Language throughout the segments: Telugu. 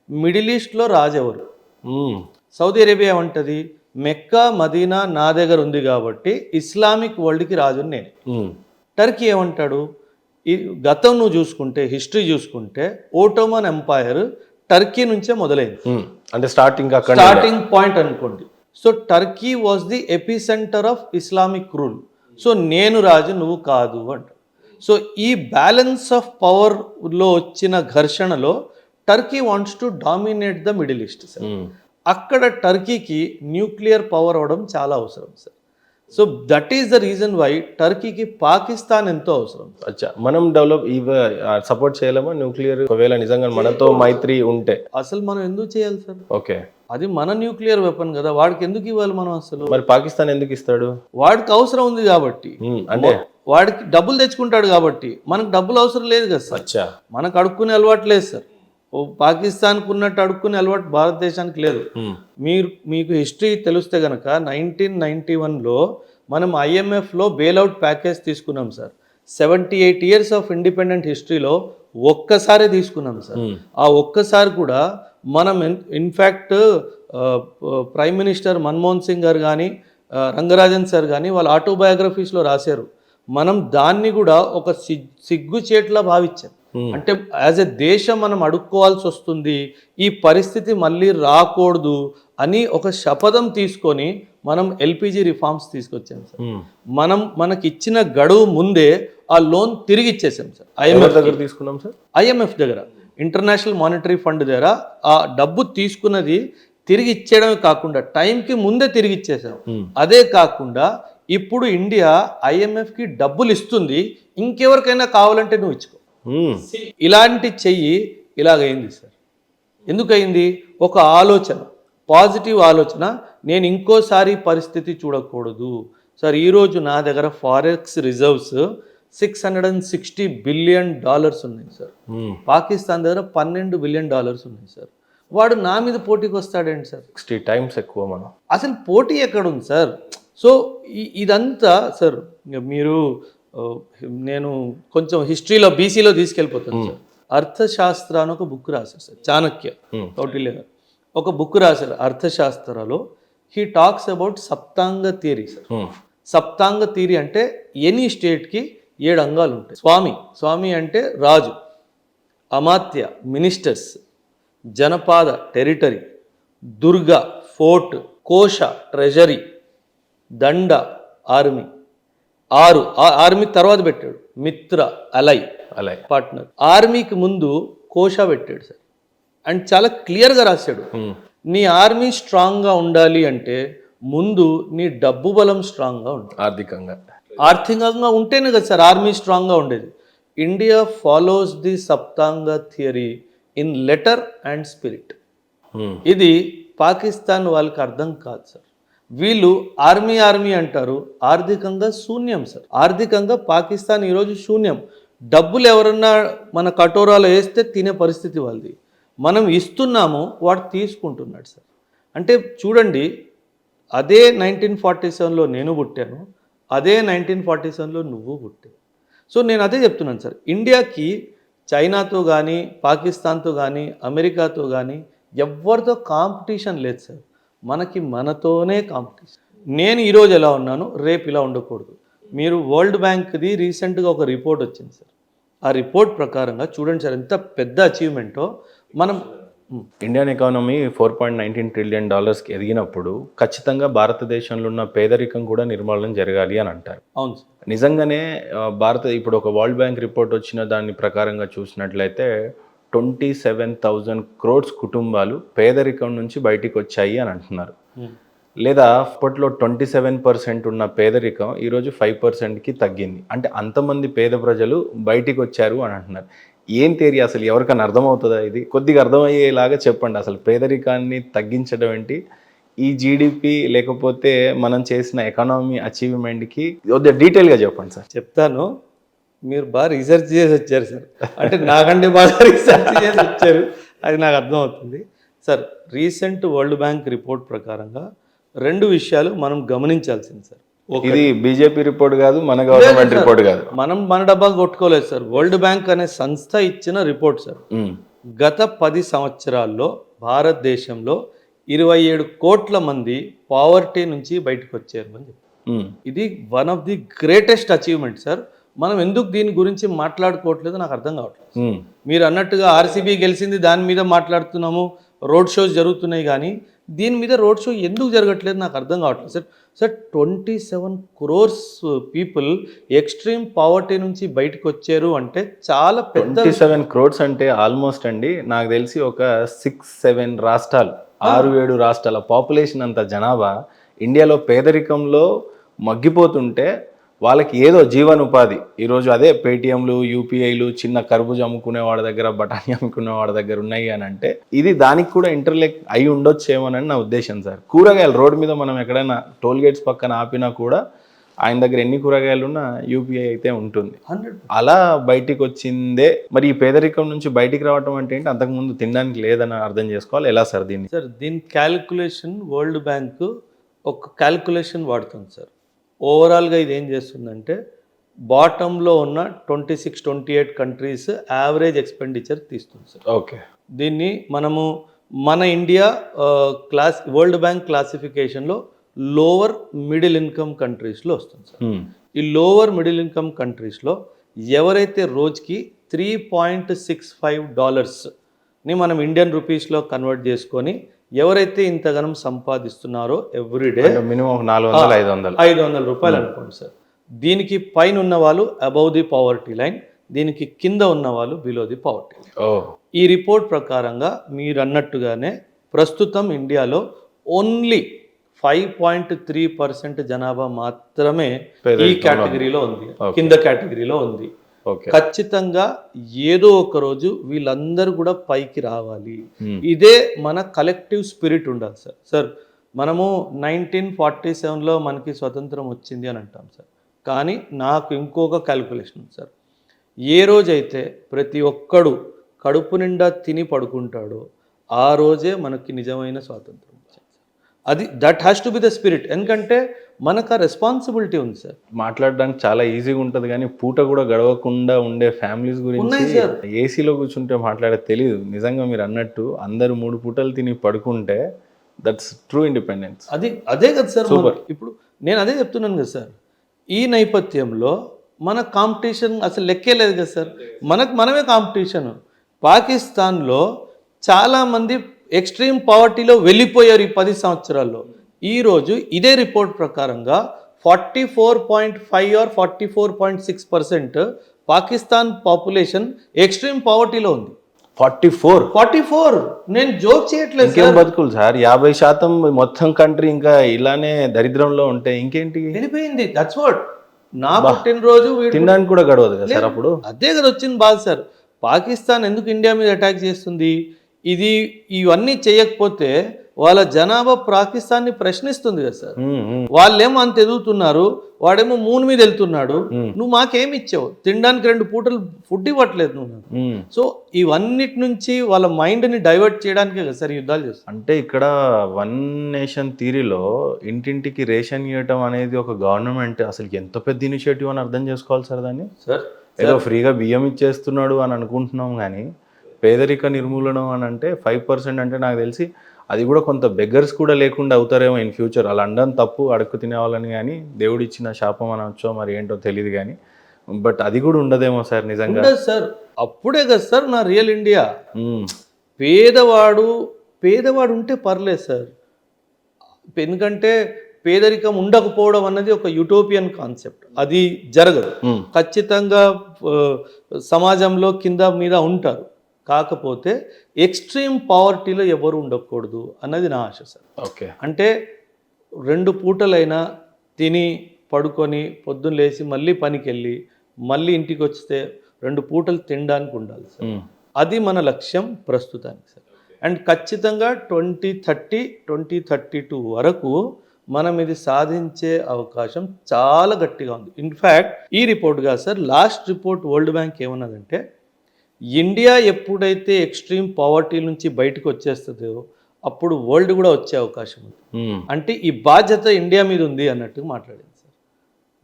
మిడిల్ ఈస్ట్లో రాజు ఎవరు? సౌదీ అరేబియా ఏమంటది, మెక్కా మదీనా నా దగ్గర ఉంది కాబట్టి ఇస్లామిక్ వరల్డ్కి రాజుని నేను. టర్కీ ఏమంటాడు, ఈ గతం నువ్వు చూసుకుంటే, హిస్టరీ చూసుకుంటే ఓటోమన్ ఎంపైర్ టర్కీ నుంచే మొదలైంది. అంటే స్టార్టింగ్ పాయింట్ అనుకోండి. So Turkey was the epicentre of Islamic rule. So నేను రాజు నువ్వు కాదు అంట. సో ఈ బ్యాలెన్స్ ఆఫ్ పవర్లో వచ్చిన ఘర్షణలో Turkey wants to dominate the Middle East sir. అక్కడ టర్కీకి న్యూక్లియర్ పవర్ అవడం చాలా అవసరం sir. So that is the reason why టర్కీకి పాకిస్తాన్ ఎంతో అవసరం. అచ్చా, మనం సపోర్ట్ చేయలేమా న్యూక్లియర్? ఒకవేళ నిజంగా మనతో మైత్రి ఉంటే అసలు మనం ఎందుకు చేయాలి సార్? ఓకే, అది మన న్యూక్లియర్ వెపన్ కదా, వాడికి ఎందుకు ఇవ్వాలి మనం? అసలు మరి పాకిస్తాన్ ఎందుకు ఇస్తాడు? వాడికి అవసరం ఉంది కాబట్టి, అంటే వాడికి డబ్బులు తెచ్చుకుంటాడు కాబట్టి. మనకు డబ్బులు అవసరం లేదు కదా సార్. అచ్చా, మనకు అడుక్కునే అలవాటు లేదు సార్. పాకిస్తాన్కు ఉన్నట్టు అడుక్కునే అలవాటు భారతదేశానికి లేదు. మీకు హిస్టరీ తెలిస్తే కనుక 1991లో మనం ఐఎంఎఫ్లో బెయిల్అవుట్ ప్యాకేజ్ తీసుకున్నాం సార్. 78 years ఆఫ్ ఇండిపెండెంట్ హిస్టరీలో ఒక్కసారి తీసుకున్నాం సార్. ఆ ఒక్కసారి కూడా మనం in fact prime minister Manmohan Singh గారు కానీ రంగరాజన్ సార్ కానీ వాళ్ళ ఆటోబయోగ్రఫీస్లో రాశారు. మనం దాన్ని కూడా ఒక సిగ్గుచేట్లా భావించాం. అంటే యాజ్ ఎ దేశం మనం అడుక్కోవాల్సి వస్తుంది, ఈ పరిస్థితి మళ్ళీ రాకూడదు అని ఒక శపథం తీసుకొని మనం ఎల్పిజి రిఫార్మ్స్ తీసుకొచ్చాం సార్. మనకి ఇచ్చిన గడువు ముందే ఆ లోన్ తిరిగి ఇచ్చేసాం సార్. ఐఎంఎఫ్ దగ్గర తీసుకున్నాం సార్. ఐఎంఎఫ్ దగ్గర, ఇంటర్నేషనల్ మానిటరీ ఫండ్ దగ్గర ఆ డబ్బు తీసుకున్నది తిరిగి ఇచ్చేయడమే కాకుండా టైంకి ముందే తిరిగి ఇచ్చేసాం. అదే కాకుండా ఇప్పుడు ఇండియా ఐఎంఎఫ్కి డబ్బులు ఇస్తుంది, ఇంకెవరికైనా కావాలంటే నువ్వు ఇచ్చుకో. ఇలాంటి చెయ్యి ఇలాగైంది సార్. ఎందుకయింది? ఒక ఆలోచన, పాజిటివ్ ఆలోచన, నేను ఇంకోసారి పరిస్థితి చూడకూడదు సార్. ఈరోజు నా దగ్గర ఫారెక్స్ రిజర్వ్స్ $660 billion ఉన్నాయి సార్. పాకిస్తాన్ దగ్గర $12 billion ఉన్నాయి సార్. వాడు నా మీద పోటీకి వస్తాడేంటి సార్? 60 times ఎక్కువ. మనం అసలు పోటీ ఎక్కడుంది సార్? సో ఇదంతా సార్ మీరు, నేను కొంచెం హిస్టరీలో బీసీలో తీసుకెళ్ళిపోతాను సార్. అర్థశాస్త్ర అని ఒక బుక్ రాశారు సార్, చాణక్య కౌటిల్య గారు ఒక బుక్ రాశారు అర్థశాస్త్రలో. He talks about saptanga theory sir. Saptanga theory అంటే ఎనీ స్టేట్కి 7 అంగాలు ఉంటాయి. స్వామి అంటే రాజు, అమాత్య మినిస్టర్స్, జనపాద టెరిటరీ, దుర్గ ఫోర్ట్, కోశ ట్రెజరీ, దండ ఆర్మీ. ఆర్మీ తర్వాత పెట్టాడు మిత్ర అలై పార్ట్నర్. ఆర్మీకి ముందు కోశ పెట్టాడు సార్. అండ్ చాలా క్లియర్గా రాశాడు, నీ ఆర్మీ స్ట్రాంగ్గా ఉండాలి అంటే ముందు నీ డబ్బు బలం స్ట్రాంగ్గా ఉండాలి. ఆర్థికంగా ఉంటేనే కదా సార్ ఆర్మీ స్ట్రాంగ్గా ఉండేది. India follows the saptanga theory in letter and spirit. ఇది పాకిస్తాన్ వాళ్ళకి అర్థం కాదు సార్. వీళ్ళు ఆర్మీ అంటారు, ఆర్థికంగా శూన్యం సార్. ఆర్థికంగా పాకిస్తాన్ ఈరోజు శూన్యం. డబ్బులు ఎవరన్నా మన కటోరాలో వేస్తే తినే పరిస్థితి వాళ్ళది. మనం ఇస్తున్నాము, వాడు తీసుకుంటున్నాడు సార్. అంటే చూడండి, అదే 1947లో నేను పుట్టాను, అదే 1947లో నువ్వు పుట్టావు. సో నేను అదే చెప్తున్నాను సార్, ఇండియాకి చైనాతో కానీ పాకిస్తాన్తో కానీ అమెరికాతో కానీ ఎవరితో కాంపిటీషన్ లేదు సార్. మనతోనే కాంపిటీషన్. నేను ఈరోజు ఎలా ఉన్నాను, రేపు ఇలా ఉండకూడదు. మీరు వరల్డ్ బ్యాంక్ది రీసెంట్గా ఒక రిపోర్ట్ వచ్చింది సార్. ఆ రిపోర్ట్ ప్రకారంగా చూడండి సార్, ఎంత పెద్ద అచీవ్మెంటో. మనం ఇండియన్ ఎకానమీ $4.19 trillion ఎదిగినప్పుడు ఖచ్చితంగా భారతదేశంలో ఉన్న పేదరికం కూడా నిర్మూలన జరగాలి అని అంటారు. అవును సార్. నిజంగానే ఇప్పుడు ఒక వరల్డ్ బ్యాంక్ రిపోర్ట్ వచ్చిన దాని ప్రకారంగా చూసినట్లయితే 27,000 crores కుటుంబాలు పేదరికం నుంచి బయటికి వచ్చాయి అని అంటున్నారు. లేదా అప్పట్లో 27% ఉన్న పేదరికం ఈరోజు 5%కి తగ్గింది. అంటే అంతమంది పేద ప్రజలు బయటికి వచ్చారు అని అంటున్నారు. ఏం థియరీ అసలు? ఎవరికైనా అర్థమవుతుందా? ఇది కొద్దిగా అర్థమయ్యేలాగా చెప్పండి. అసలు పేదరికాన్ని తగ్గించడం ఏంటి, ఈ జీడిపి లేకపోతే మనం చేసిన ఎకానమీ అచీవ్మెంట్కి డీటెయిల్గా చెప్పండి సార్. చెప్తాను. మీరు బాగా రీసెర్చ్ చేసి వచ్చారు సార్. అంటే నాకంటే బాగా రీసెర్చ్ చేసి వచ్చారు, అది నాకు అర్థమవుతుంది sir. Recent world bank report ప్రకారంగా 2 విషయాలు మనం గమనించాల్సింది సార్. ఇది బీజేపీ రిపోర్ట్ కాదు, మన గవర్నమెంట్ రిపోర్ట్ కాదు. మన డబ్బా కొట్టుకోలేదు సార్. వరల్డ్ బ్యాంక్ అనే సంస్థ ఇచ్చిన రిపోర్ట్ సార్. గత 10 సంవత్సరాల్లో భారతదేశంలో 27 కోట్ల మంది పావర్టీ నుంచి బయటకు వచ్చారు అని చెప్పి. ఇది one of the greatest achievement sir. మనం ఎందుకు దీని గురించి మాట్లాడుకోవట్లేదు నాకు అర్థం కావట్లేదు. మీరు అన్నట్టుగా ఆర్సీబీ గెలిచింది దాని మీద మాట్లాడుతున్నాము, రోడ్ షోస్ జరుగుతున్నాయి, కానీ దీని మీద రోడ్ షో ఎందుకు జరగట్లేదు నాకు అర్థం కావట్లేదు sir. Sir 27 crores people extreme poverty నుంచి బయటకు వచ్చారు అంటే చాలా పెద్ద. 27 crores అంటే ఆల్మోస్ట్ అండి నాకు తెలిసి ఒక 6-7 రాష్ట్రాలు, 6-7 రాష్ట్రాల పాపులేషన్ అంత జనాభా ఇండియాలో పేదరికంలో మగ్గిపోతుంటే వాళ్ళకి ఏదో జీవనోపాధి ఈరోజు అదే పేటిఎంలు, యూపీఐలు, చిన్న కర్బూజ అమ్ముకునే వాడి దగ్గర, బఠానీ అమ్ముకునే వాడి దగ్గర ఉన్నాయి అని అంటే ఇది దానికి కూడా ఇంటర్లెక్ అయి ఉండొచ్చేమోనని నా ఉద్దేశం సార్. కూరగాయలు రోడ్డు మీద మనం ఎక్కడైనా టోల్ గేట్స్ పక్కన ఆపినా కూడా ఆయన దగ్గర ఎన్ని కూరగాయలు ఉన్నా యూపీఐ అయితే ఉంటుంది. అలా బయటికి వచ్చిందే. మరి ఈ పేదరికం నుంచి బయటికి రావటం అంటే ఏంటి? అంతకుముందు తినడానికి లేదని అర్థం చేసుకోవాలి. ఎలా సార్ దీన్ని? సార్ దీని క్యాలిక్యులేషన్ వరల్డ్ బ్యాంక్ ఒక క్యాలిక్యులేషన్ వాడుతుంది సార్. ఓవరాల్గా ఇది ఏం చేస్తుందంటే బాటంలో ఉన్న 26-28 కంట్రీస్ యావరేజ్ ఎక్స్పెండిచర్ తీస్తుంది సార్. ఓకే. దీన్ని మనము మన ఇండియా వరల్డ్ బ్యాంక్ క్లాసిఫికేషన్లో లోవర్ మిడిల్ ఇన్కమ్ కంట్రీస్లో వస్తుంది సార్. ఈ లోవర్ మిడిల్ ఇన్కమ్ కంట్రీస్లో ఎవరైతే రోజుకి $3.65ని మనం ఇండియన్ రూపీస్లో కన్వర్ట్ చేసుకొని ఎవరైతే ఇంతగానం సంపాదిస్తున్నారో ఎవ్రీడే మినిమం 400-500 రూపాయలు అనుకోండి సార్. దీనికి పైన ఉన్న వాళ్ళు అబౌవ్ ది పావర్టీ లైన్, దీనికి కింద ఉన్న వాళ్ళు బిలో ది పావర్టీ లైన్. ఈ రిపోర్ట్ ప్రకారంగా మీరు అన్నట్టుగానే ప్రస్తుతం ఇండియాలో ఓన్లీ 5.3% జనాభా మాత్రమే ఈ కేటగిరీలో ఉంది, కింద కేటగిరీలో ఉంది. ఖచ్చితంగా ఏదో ఒక రోజు వీళ్ళందరూ కూడా పైకి రావాలి. ఇదే మన కలెక్టివ్ స్పిరిట్ ఉండాలి సార్. సార్ మనము 1947లో మనకి స్వతంత్రం వచ్చింది అని అంటాం సార్, కానీ నాకు ఇంకొక క్యాలిక్యులేషన్ ఉంది సార్. ఏ రోజైతే ప్రతి ఒక్కడు కడుపు నిండా తిని పడుకుంటాడో ఆ రోజే మనకి నిజమైన స్వాతంత్రం వచ్చింది సార్. అది that has to be the spirit. ఎందుకంటే మనకు ఆ రెస్పాన్సిబిలిటీ ఉంది సార్. మాట్లాడడానికి చాలా ఈజీగా ఉంటుంది, కానీ పూట కూడా గడవకుండా ఉండే ఫ్యామిలీస్ గురించి ఏసీలో కూర్చుంటే మాట్లాడే తెలియదు. నిజంగా మీరు అన్నట్టు అందరూ 3 పూటలు తిని పడుకుంటే దట్స్ ట్రూ ఇండిపెండెన్స్. అదే కదా సార్. ఇప్పుడు నేను అదే చెప్తున్నాను కదా సార్. ఈ నేపథ్యంలో మన కాంపిటీషన్ అసలు లెక్కే లేదు కదా సార్. మనమే కాంపిటీషన్. పాకిస్తాన్లో చాలామంది ఎక్స్ట్రీమ్ పావర్టీలో వెళ్ళిపోయారు ఈ 10 సంవత్సరాల్లో. ఈరోజు ఇదే రిపోర్ట్ ప్రకారంగా 44.5 or 44.6% పాకిస్తాన్ పాపులేషన్ ఎక్స్ట్రీమ్ పావర్టీలో ఉంది. 44 నేను జోక్ చేయట్లేదు. ఇంకేం బతుకులు సార్? 50% మొత్తం కంట్రీ ఇంకా ఇలానే దరిద్రంలో ఉంటే ఇంకేంటి వెళ్ళిపోయింది. That's what. నా పుట్టినరోజు తినడానికి కూడా గడవదు కదా సార్. అప్పుడు అదే కదా వచ్చింది బాధ సార్. పాకిస్తాన్ ఎందుకు ఇండియా మీద అటాక్ చేస్తుంది? ఇవన్నీ చేయకపోతే వాళ్ళ జనాభా పాకిస్తాన్ని ప్రశ్నిస్తుంది కదా సార్. వాళ్ళేమో అంత ఎదుగుతున్నారు, వాడేమో మూన్ మీద వెళ్తున్నాడు. నువ్వు మాకేమి ఇచ్చావు? తినడానికి 2 పూటలు ఫుడ్ ఇవ్వట్లేదు నువ్వు. సో ఇవన్నిటి నుంచి వాళ్ళ మైండ్ని డైవర్ట్ చేయడానికే కదా సార్ యుద్ధాలు చేస్తారు. అంటే ఇక్కడ వన్ నేషన్ థియరీలో ఇంటింటికి రేషన్ ఇవ్వటం అనేది ఒక గవర్నమెంట్ అసలు ఎంత పెద్ద ఇనిషియేటివ్ అని అర్థం చేసుకోవాలి సార్ దాన్ని. సార్ ఏదో ఫ్రీగా బియ్యం ఇచ్చేస్తున్నాడు అని అనుకుంటున్నాం, కానీ పేదరిక నిర్మూలన అని అంటే 5% అంటే నాకు తెలిసి అది కూడా కొంత బెగ్గర్స్ కూడా లేకుండా అవుతారేమో ఇన్ ఫ్యూచర్. అలా అండం తప్పు, అడుక్కు తినేవాళ్ళని, కానీ దేవుడు ఇచ్చిన శాపం అనొచ్చో మరి ఏంటో తెలియదు, కానీ బట్ అది కూడా ఉండదేమో సార్ నిజంగా. సార్ అప్పుడే కదా సార్ నా రియల్ ఇండియా. పేదవాడు ఉంటే పర్లేదు సార్. ఎందుకంటే పేదరికం ఉండకపోవడం అన్నది ఒక యూటోపియన్ కాన్సెప్ట్. అది జరగదు. ఖచ్చితంగా సమాజంలో కింద మీద ఉంటారు. కాకపోతే ఎక్స్ట్రీమ్ పావర్టీలో ఎవరు ఉండకూడదు అన్నది నా ఆశ సార్. ఓకే. అంటే 2 పూటలైనా తిని పడుకొని పొద్దున్న లేచి మళ్ళీ పనికి వెళ్ళి మళ్ళీ ఇంటికి వస్తే 2 పూటలు తినడానికి ఉండాలి సార్. అది మన లక్ష్యం ప్రస్తుతానికి సార్. అండ్ ఖచ్చితంగా 2032 వరకు మనం ఇది సాధించే అవకాశం చాలా గట్టిగా ఉంది. ఇన్ఫ్యాక్ట్ ఈ రిపోర్ట్గా sir last report world bank ఏమన్నదంటే ఇండియా ఎప్పుడైతే ఎక్స్ట్రీమ్ పావర్టీ నుంచి బయటకు వచ్చేస్తుందో అప్పుడు వరల్డ్ కూడా వచ్చే అవకాశం ఉంది. అంటే ఈ బాధ్యత ఇండియా మీద ఉంది అన్నట్టు మాట్లాడింది సార్.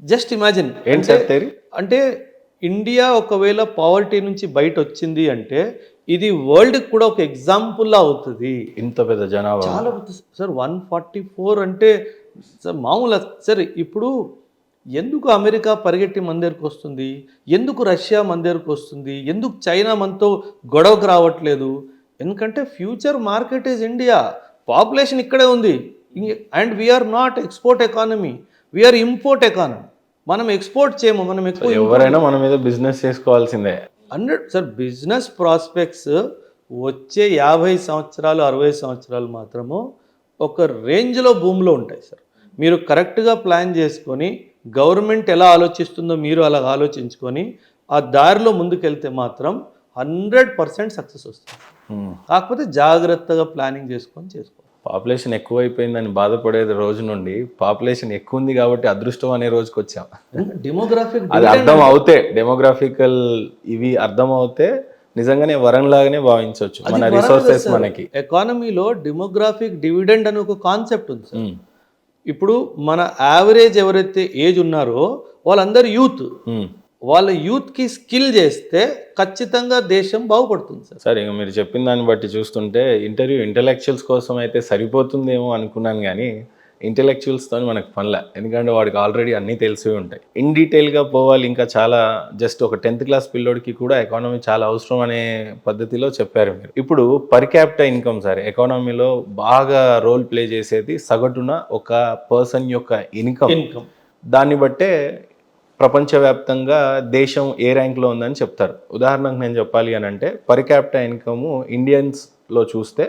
Just imagine. అంటే ఇండియా ఒకవేళ పావర్టీ నుంచి బయట వచ్చింది అంటే ఇది వరల్డ్కి కూడా ఒక ఎగ్జాంపుల్లా అవుతుంది. ఇంత పెద్ద జనాభా. చాలా సార్ 144 అంటే సార్ మామూలు సార్. ఇప్పుడు ఎందుకు అమెరికా పరిగెట్టి మన దగ్గరకు వస్తుంది, ఎందుకు రష్యా మన దగ్గరకు వస్తుంది, ఎందుకు చైనా మనతో గొడవకు రావట్లేదు? ఎందుకంటే future market is India. Population ఇక్కడే ఉంది. And we are not export economy, we are import economy. మనం ఎక్స్పోర్ట్ చేయము, మనం ఎక్కువ ఎవరైనా మన మీద బిజినెస్ చేసుకోవాల్సిందే. 100 సార్. బిజినెస్ ప్రాస్పెక్ట్స్ వచ్చే 50 సంవత్సరాలు 60 సంవత్సరాలు మాత్రము ఒక రేంజ్లో భూమిలో ఉంటాయి సార్. మీరు కరెక్ట్గా ప్లాన్ చేసుకొని గవర్నమెంట్ ఎలా ఆలోచిస్తుందో మీరు అలా ఆలోచించుకొని ఆ దారిలో ముందుకెళ్తే మాత్రం 100% సక్సెస్ వస్తుంది. కాకపోతే జాగ్రత్తగా ప్లానింగ్ చేసుకొని చేసుకోవాలి. పాపులేషన్ ఎక్కువైపోయిందని బాధపడేది రోజు నుండి పాపులేషన్ ఎక్కువ ఉంది కాబట్టి అదృష్టం అనే రోజుకి వచ్చాం. డెమోగ్రాఫిక్ అది అర్థం అవుతే, డెమోగ్రాఫికల్ ఇవి అర్థం అవుతే నిజంగానే వరం లాగానే భావించవచ్చు మన రిసోర్సెస్ మనకి. ఎకానమీలో డెమోగ్రాఫిక్ డివిడెండ్ అని ఒక కాన్సెప్ట్ ఉంది సార్. ఇప్పుడు మన యావరేజ్ ఎవరైతే ఏజ్ ఉన్నారో వాళ్ళందరూ యూత్. వాళ్ళ యూత్కి స్కిల్ చేస్తే ఖచ్చితంగా దేశం బాగుపడుతుంది సార్. సరే, ఇక మీరు చెప్పిన దాన్ని బట్టి చూస్తుంటే ఇంటెలెక్చువల్స్ కోసం అయితే సరిపోతుందేమో అనుకున్నాను, కానీ ఇంటెలెక్చువల్స్తో మనకు పనిలే. ఎందుకంటే వాడికి ఆల్రెడీ అన్నీ తెలిసి ఉంటాయి. ఇన్ డీటెయిల్గా పోవాలి ఇంకా చాలా. జస్ట్ ఒక 10th క్లాస్ పిల్లోడికి కూడా ఎకానమీ చాలా అవసరం అనే పద్ధతిలో చెప్పారు మీరు. ఇప్పుడు పర్ క్యాపిటా ఇన్కమ్ సార్, ఎకానమీలో బాగా రోల్ ప్లే చేసేది సగటున ఒక పర్సన్ యొక్క ఇన్కమ్. దాన్ని బట్టే ప్రపంచవ్యాప్తంగా దేశం ఏ ర్యాంక్లో ఉందని చెప్తారు. ఉదాహరణకు నేను చెప్పాలి అని అంటే పర్ క్యాపిటా ఇన్కమ్ ఇండియన్స్లో చూస్తే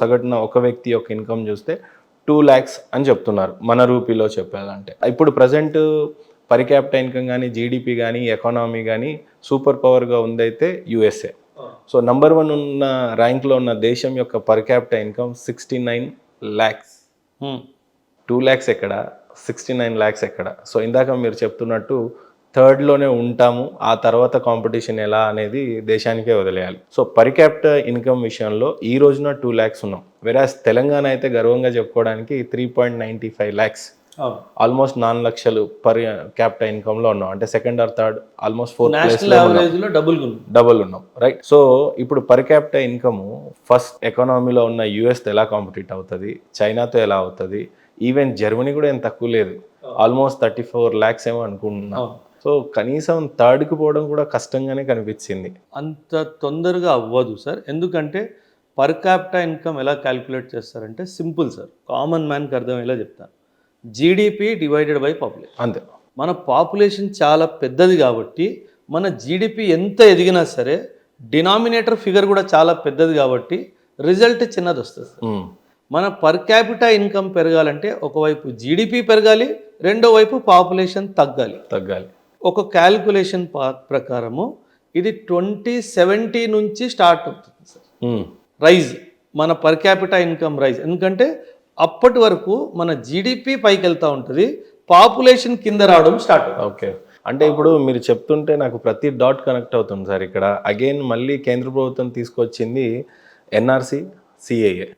సగటున ఒక వ్యక్తి యొక్క ఇన్కమ్ చూస్తే 2 lakhs అని చెప్తున్నారు మన రూపీలో చెప్పాలంటే. ఇప్పుడు ప్రజెంట్ పర్ క్యాపిటా ఇన్కమ్ కానీ జీడిపి కానీ ఎకానమీ కానీ సూపర్ పవర్గా ఉందైతే యుఎస్ఏ. సో నంబర్ 1 ఉన్న ర్యాంక్లో ఉన్న దేశం యొక్క per capita income 69 lakhs. 2 lakhs ఎక్కడ, 69 lakhs ఎక్కడ? సో ఇందాక మీరు చెప్తున్నట్టు 3rd ఉంటాము. ఆ తర్వాత కాంపిటీషన్ ఎలా అనేది దేశానికే వదిలేయాలి. సో పర్ క్యాపిటా ఇన్కమ్ విషయంలో ఈ రోజున 2 lakhs ఉన్నాం. వెరాస్ తెలంగాణ అయితే గర్వంగా చెప్పుకోవడానికి 3.95 lakhs, ఆల్మోస్ట్ 4 లక్షలు పర్ క్యాపిటా ఇన్కమ్లో ఉన్నాం. అంటే 2nd or 3rd, almost 4th ప్లేస్లో డబుల్ ఉన్నాం, రైట్? సో ఇప్పుడు పర్ క్యాపిటా ఇన్కమ్ ఫస్ట్ ఎకానమీలో ఉన్న యుఎస్తో ఎలా కాంపిటీట్ అవుతుంది, చైనాతో ఎలా అవుతుంది, ఈవెన్ జర్మనీ కూడా ఏం తక్కువ లేదు, ఆల్మోస్ట్ 34 lakhs ఏమో అనుకుంటున్నా. సో కనీసం 3rd పోవడం కూడా కష్టంగానే కనిపించింది. అంత తొందరగా అవ్వదు సార్. ఎందుకంటే పర్ క్యాపిటా ఇన్కమ్ ఎలా క్యాలిక్యులేట్ చేస్తారంటే సింపుల్ సార్, కామన్ మ్యాన్కి అర్థమయ్యేలా చెప్తాను. GDP divided by population. అంతే. మన పాపులేషన్ చాలా పెద్దది కాబట్టి మన జీడిపి ఎంత ఎదిగినా సరే డినామినేటర్ ఫిగర్ కూడా చాలా పెద్దది కాబట్టి రిజల్ట్ చిన్నది వస్తుంది సార్. మన పర్ క్యాపిటా ఇన్కమ్ పెరగాలంటే ఒకవైపు జీడిపి పెరగాలి, రెండో వైపు పాపులేషన్ తగ్గాలి. ఒక క్యాల్కులేషన్ ప్రకారము ఇది 2070 నుంచి స్టార్ట్ అవుతుంది సార్ రైజ్, మన పర్ క్యాపిటా ఇన్కమ్ రైజ్. ఎందుకంటే అప్పటి వరకు మన జీడిపి పైకి వెళ్తూ ఉంటుంది, పాపులేషన్ కింద రావడం స్టార్ట్ అవుతుంది. ఓకే, అంటే ఇప్పుడు మీరు చెప్తుంటే నాకు ప్రతి డాట్ కనెక్ట్ అవుతుంది సార్. ఇక్కడ అగైన్ మళ్ళీ కేంద్ర ప్రభుత్వం తీసుకొచ్చింది ఎన్ఆర్సి, సిఏఏ.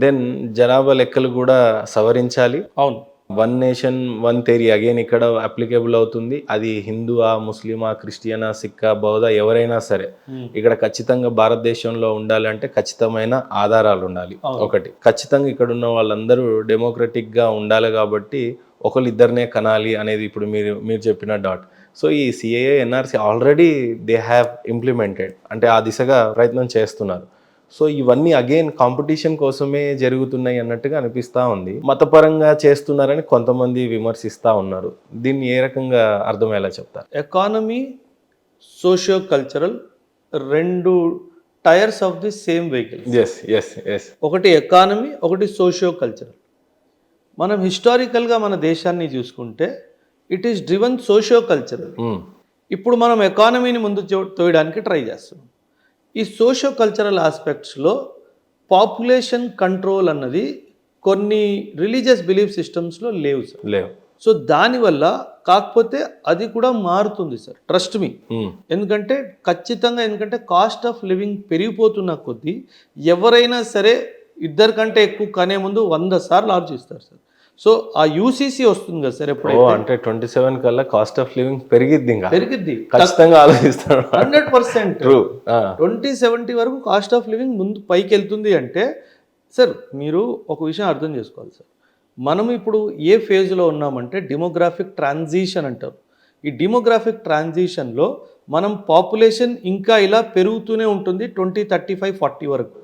దెన్ జనాభా లెక్కలు కూడా సవరించాలి. అవును. 1 నేషన్ 1 థియరీ అగైన్ ఇక్కడ అప్లికేబుల్ అవుతుంది. అది హిందువా, ముస్లిమా, క్రిస్టియనా, సిక్కా, బౌద్ధ ఎవరైనా సరే ఇక్కడ ఖచ్చితంగా భారతదేశంలో ఉండాలంటే ఖచ్చితమైన ఆధారాలు ఉండాలి. ఒకటి, ఖచ్చితంగా ఇక్కడ ఉన్న వాళ్ళందరూ డెమోక్రటిక్గా ఉండాలి కాబట్టి ఒకళ్ళిద్దరినే కనాలి అనేది ఇప్పుడు మీరు చెప్పిన డాట్. సో ఈ CAA, NRC already they have implemented, అంటే ఆ దిశగా ప్రయత్నం చేస్తున్నారు. సో ఇవన్నీ అగైన్ కాంపిటీషన్ కోసమే జరుగుతున్నాయి అన్నట్టుగా అనిపిస్తూ ఉంది. మతపరంగా చేస్తున్నారని కొంతమంది విమర్శిస్తూ ఉన్నారు. దీన్ని ఏ రకంగా అర్థమయ్యేలా చెప్తారు? Economy, socio cultural 2 tiers of the same vehicle. Yes. ఒకటి ఎకానమీ, ఒకటి సోషియో కల్చరల్. మనం హిస్టారికల్గా మన దేశాన్ని చూసుకుంటే it is driven socio cultural. ఇప్పుడు మనం ఎకానమీని ముందు తోయడానికి ట్రై చేస్తున్నాం. ఈ సోషియో కల్చరల్ ఆస్పెక్ట్స్లో పాపులేషన్ కంట్రోల్ అన్నది కొన్ని రిలీజియస్ బిలీఫ్ సిస్టమ్స్లో లేవు సార్. సో దానివల్ల కాకపోతే అది కూడా మారుతుంది సార్, ట్రస్ట్ మీ. ఎందుకంటే ఎందుకంటే కాస్ట్ ఆఫ్ లివింగ్ పెరిగిపోతున్న కొద్దీ ఎవరైనా సరే 2 కంటే ఎక్కువ కనే ముందు 100 సార్లు ఆలోచిస్తారు సార్. సో ఆ యూసీసీ వస్తుంది కదా సార్ ఓ ఎప్పుడైతే అంటే 27 కల్లా కాస్ట్ ఆఫ్ లివింగ్ పెరిగిద్ది ఇంకా పెరిగిద్ది ఖచ్చితంగా ఆలోచిస్తాడు 100%. ట్రూ 2070 వరకు కాస్ట్ ఆఫ్ లివింగ్ ముందు పైకి వెళ్తుంది అంటే సార్ మీరు ఒక విషయం అర్థం చేసుకోవాలి సార్. మనం ఇప్పుడు ఏ ఫేజ్లో ఉన్నామంటే డెమోగ్రాఫిక్ ట్రాన్సిషన్ అంటారు. ఈ డెమోగ్రాఫిక్ ట్రాన్సిషన్లో మనం పాపులేషన్ ఇంకా ఇలా పెరుగుతూనే ఉంటుంది 2035, 40 వరకు.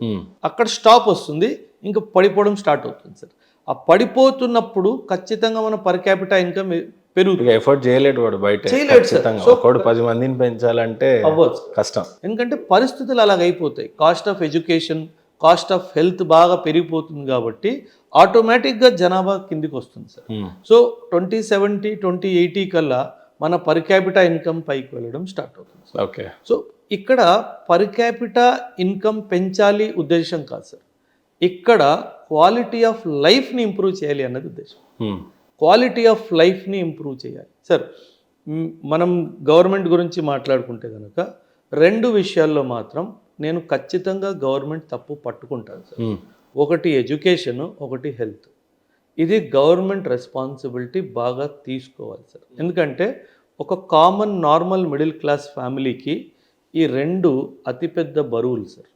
అక్కడ స్టాప్ వస్తుంది, ఇంకా పడిపోవడం స్టార్ట్ అవుతుంది సార్. ఆ పడిపోతున్నప్పుడు ఖచ్చితంగా మన పర్ క్యాపిటల్ ఇన్కమ్ పెరుగుతుంది. ఎఫర్ట్ చేయలేడు వాడు బయట చేయలేడు సార్. ఖచ్చితంగా. సో ఒకడు 10 మందిని పెంచాలంటే అవ్వచ్చు. కష్టం. ఎందుకంటే పరిస్థితులు అలాగైపోతాయి. Cost of education, cost of health బాగా పెరిగిపోతుంది కాబట్టి ఆటోమేటిక్గా జనాభా కిందికి వస్తుంది సార్. సో 2070, 2080 కల్లా మన పర్ క్యాపిటల్ ఇన్కమ్ పైకి వెళ్ళడం స్టార్ట్ అవుతుంది సార్. ఓకే. సో ఇక్కడ పర్ క్యాపిటల్ ఇన్కమ్ పెంచాలి ఉద్దేశం కాదు సార్. ఇక్కడ క్వాలిటీ ఆఫ్ లైఫ్ని ఇంప్రూవ్ చేయాలి అన్నది ఉద్దేశం. క్వాలిటీ ఆఫ్ లైఫ్ని ఇంప్రూవ్ చేయాలి సార్. మనం గవర్నమెంట్ గురించి మాట్లాడుకుంటే కనుక 2 విషయాల్లో మాత్రం నేను ఖచ్చితంగా గవర్నమెంట్ తప్పు పట్టుకుంటాను సార్. ఒకటి ఎడ్యుకేషన్, ఒకటి హెల్త్. ఇది గవర్నమెంట్ రెస్పాన్సిబిలిటీ బాగా తీసుకోవాలి సార్. ఎందుకంటే ఒక కామన్ నార్మల్ మిడిల్ క్లాస్ ఫ్యామిలీకి ఈ 2 అతిపెద్ద బరువులు సార్.